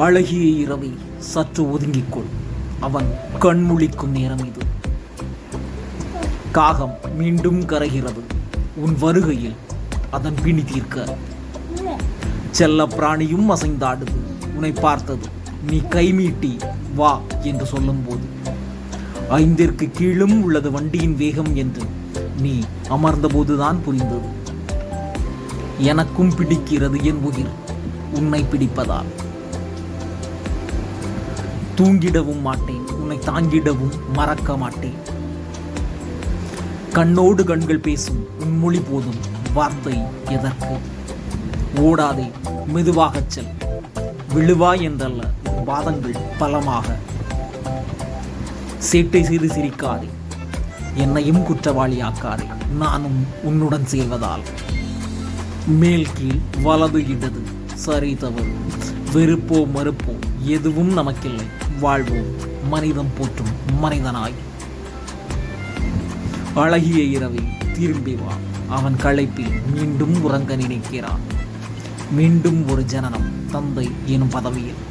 அழகிய இரவை சற்று ஒதுங்கிக்கொள். அவன் கண்முழிக்கும் நேரம் இது. காகம் மீண்டும் கரைகிறது உன் வருகையில் அதன் பிணி தீர்க்க. செல்ல பிராணியும் அசைந்தாடுது உன்னை பார்த்தது நீ கைமீட்டி வா என்று சொல்லும் போது. 5ற்கு கீழும் உள்ளது வண்டியின் வேகம் என்று நீ அமர்ந்தபோதுதான் புரிந்தது. எனக்கும் பிடிக்கிறது என் உயிர் உன்னை பிடிப்பதால். தூங்கிடவும் மாட்டேன் உன்னை தாங்கிடவும் மறக்க மாட்டேன். கண்ணோடு கண்கள் பேசும் உன் மொழி போதும் வார்த்தை எதற்கு. ஓடாதே மெதுவாகச் செல். விழுவாய் என்றல்ல வாதங்கள் பலமாக. சேட்டை செய்து சிரிக்காதே என்னையும் குற்றவாளியாக்காதே நானும் உன்னுடன் சேர்வதால். மேல் கீழ் வலது இடது சரி தவறு வெறுப்போ மறுப்போ எதுவும் நமக்கில்லை. வாழ்வோம் மனிதம் போற்றும் மனிதனாய். அழகிய இரவை திரும்பி வா. அவன் களைப்பில் மீண்டும் உறங்க நினைக்கிறான். மீண்டும் ஒரு ஜனனம் தந்தை எனும் பதவியில்.